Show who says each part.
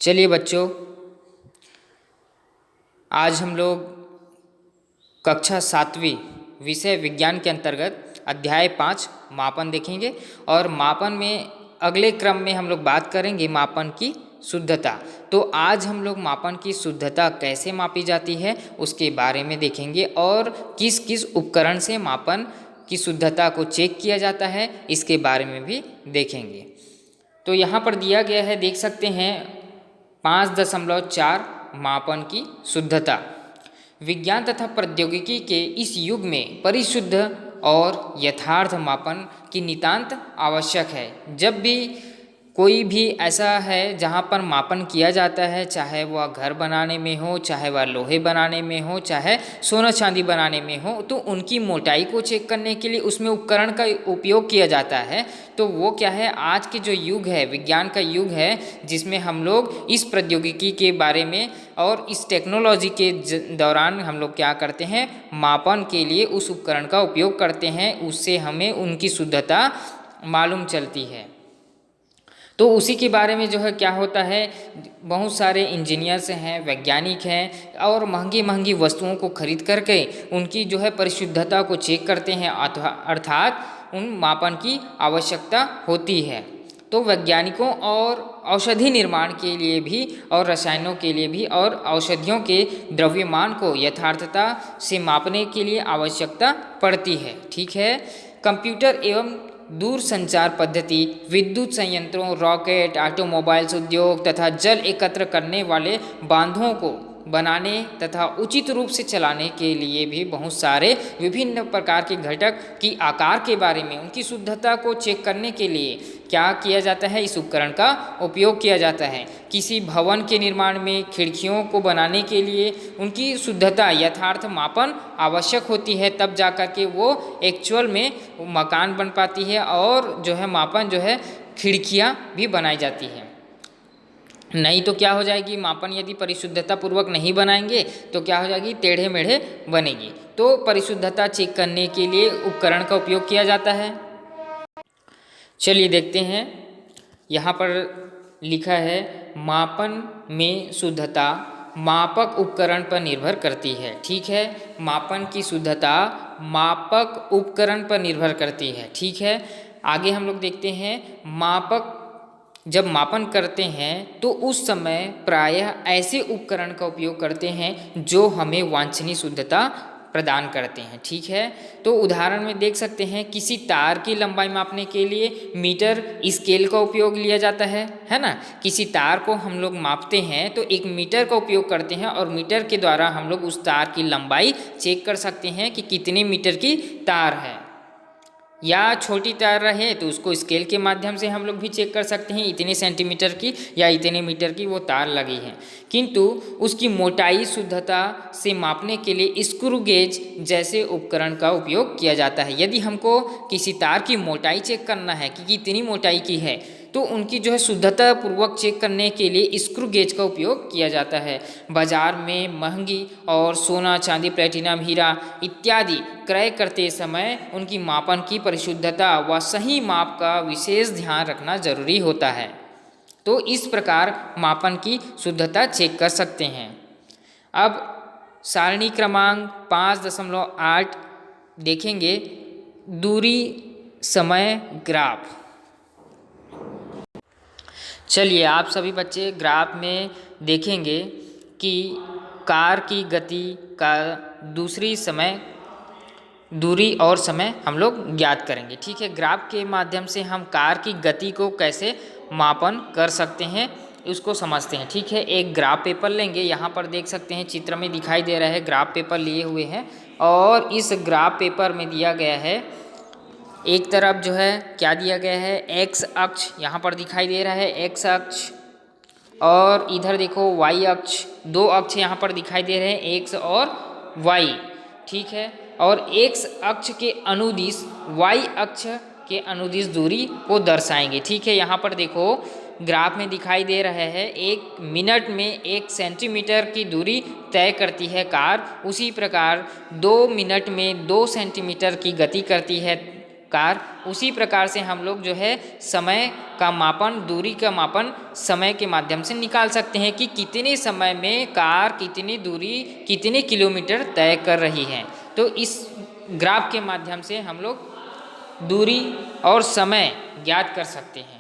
Speaker 1: चलिए बच्चों, आज हम लोग कक्षा 7वीं विषय विज्ञान के अंतर्गत अध्याय 5 मापन देखेंगे। और मापन में अगले क्रम में हम लोग बात करेंगे मापन की शुद्धता। तो आज हम लोग मापन की शुद्धता कैसे मापी जाती है उसके बारे में देखेंगे, और किस किस उपकरण से मापन की शुद्धता को चेक किया जाता है इसके बारे में भी देखेंगे। तो यहाँ पर दिया गया है, देख सकते हैं 5.4 मापन की शुद्धता। विज्ञान तथा प्रौद्योगिकी के इस युग में परिशुद्ध और यथार्थ मापन की नितांत आवश्यक है। जब भी कोई भी ऐसा है जहाँ पर मापन किया जाता है, चाहे वह घर बनाने में हो, चाहे वह लोहे बनाने में हो, चाहे सोना चांदी बनाने में हो, तो उनकी मोटाई को चेक करने के लिए उसमें उपकरण का उपयोग किया जाता है। तो वो क्या है, आज के जो युग है, विज्ञान का युग है, जिसमें हम लोग इस प्रौद्योगिकी के बारे में और इस टेक्नोलॉजी के दौरान हम लोग क्या करते हैं, मापन के लिए उस उपकरण का उपयोग करते हैं। उससे हमें उनकी शुद्धता मालूम चलती है। तो उसी के बारे में जो है क्या होता है, बहुत सारे इंजीनियर्स हैं, वैज्ञानिक हैं, और महंगी महंगी वस्तुओं को खरीद करके उनकी जो है परिशुद्धता को चेक करते हैं, अर्थात उन मापन की आवश्यकता होती है। तो वैज्ञानिकों और औषधि निर्माण के लिए भी और रसायनों के लिए भी और औषधियों के द्रव्यमान को यथार्थता से मापने के लिए आवश्यकता पड़ती है। ठीक है। कंप्यूटर एवं दूर संचार पद्धति, विद्युत संयंत्रों, रॉकेट, ऑटोमोबाइल्स उद्योग तथा जल एकत्र करने वाले बांधों को बनाने तथा उचित रूप से चलाने के लिए भी बहुत सारे विभिन्न प्रकार के घटक की आकार के बारे में उनकी शुद्धता को चेक करने के लिए क्या किया जाता है, इस उपकरण का उपयोग किया जाता है। किसी भवन के निर्माण में खिड़कियों को बनाने के लिए उनकी शुद्धता यथार्थ मापन आवश्यक होती है, तब जा कर के वो एक्चुअल में मकान बन पाती है और जो है मापन जो है खिड़कियाँ भी बनाई जाती हैं। नहीं तो क्या हो जाएगी, मापन यदि परिशुद्धता पूर्वक नहीं बनाएंगे तो क्या हो जाएगी, टेढ़े मेढ़े बनेगी। तो परिशुद्धता चेक करने के लिए उपकरण का उपयोग किया जाता है। चलिए देखते हैं, यहाँ पर लिखा है मापन में शुद्धता मापक उपकरण पर निर्भर करती है। ठीक है, मापन की शुद्धता मापक उपकरण पर निर्भर करती है। ठीक है, आगे हम लोग देखते हैं, मापक जब मापन करते हैं तो उस समय प्रायः ऐसे उपकरण का उपयोग करते हैं जो हमें वांछनीय शुद्धता प्रदान करते हैं। ठीक है, तो उदाहरण में देख सकते हैं, किसी तार की लंबाई मापने के लिए मीटर स्केल का उपयोग लिया जाता है ना। किसी तार को हम लोग मापते हैं तो एक मीटर का उपयोग करते हैं, और मीटर के द्वारा हम लोग उस तार की लंबाई चेक कर सकते हैं कि कितने मीटर की तार है। या छोटी तार रहे तो उसको स्केल के माध्यम से हम लोग भी चेक कर सकते हैं, इतने सेंटीमीटर की या इतने मीटर की वो तार लगी है। किंतु उसकी मोटाई शुद्धता से मापने के लिए स्क्रू गेज जैसे उपकरण का उपयोग किया जाता है। यदि हमको किसी तार की मोटाई चेक करना है कि कितनी मोटाई की है, तो उनकी जो है शुद्धता पूर्वक चेक करने के लिए स्क्रू गेज का उपयोग किया जाता है। बाजार में महंगी और सोना चांदी प्लेटिनम हीरा इत्यादि क्रय करते समय उनकी मापन की परिशुद्धता व सही माप का विशेष ध्यान रखना जरूरी होता है। तो इस प्रकार मापन की शुद्धता चेक कर सकते हैं। अब सारणी क्रमांक 5.8 देखेंगे, दूरी समय ग्राफ। चलिए आप सभी बच्चे ग्राफ में देखेंगे कि कार की गति का दूरी और समय हम लोग ज्ञात करेंगे। ठीक है, ग्राफ के माध्यम से हम कार की गति को कैसे मापन कर सकते हैं उसको समझते हैं। ठीक है, एक ग्राफ पेपर लेंगे, यहाँ पर देख सकते हैं चित्र में दिखाई दे रहा है, ग्राफ पेपर लिए हुए हैं, और इस ग्राफ पेपर में दिया गया है, एक तरफ जो है क्या दिया गया है, एक्स अक्ष यहाँ पर दिखाई दे रहा है, एक्स अक्ष, और इधर देखो वाई अक्ष, दो अक्ष यहाँ पर दिखाई दे रहे हैं, एक्स और वाई। ठीक है, और एक्स अक्ष के अनुदिश वाई अक्ष के अनुदिश दूरी को दर्शाएंगे। ठीक है, यहाँ पर देखो ग्राफ में दिखाई दे रहा है, 1 मिनट में 1 सेंटीमीटर की दूरी तय करती है कार, उसी प्रकार 2 मिनट में 2 सेंटीमीटर की गति करती है कार, उसी प्रकार से हम लोग जो है समय का मापन, दूरी का मापन समय के माध्यम से निकाल सकते हैं कि कितने समय में कार कितनी दूरी, कितने किलोमीटर तय कर रही है। तो इस ग्राफ के माध्यम से हम लोग दूरी और समय ज्ञात कर सकते हैं।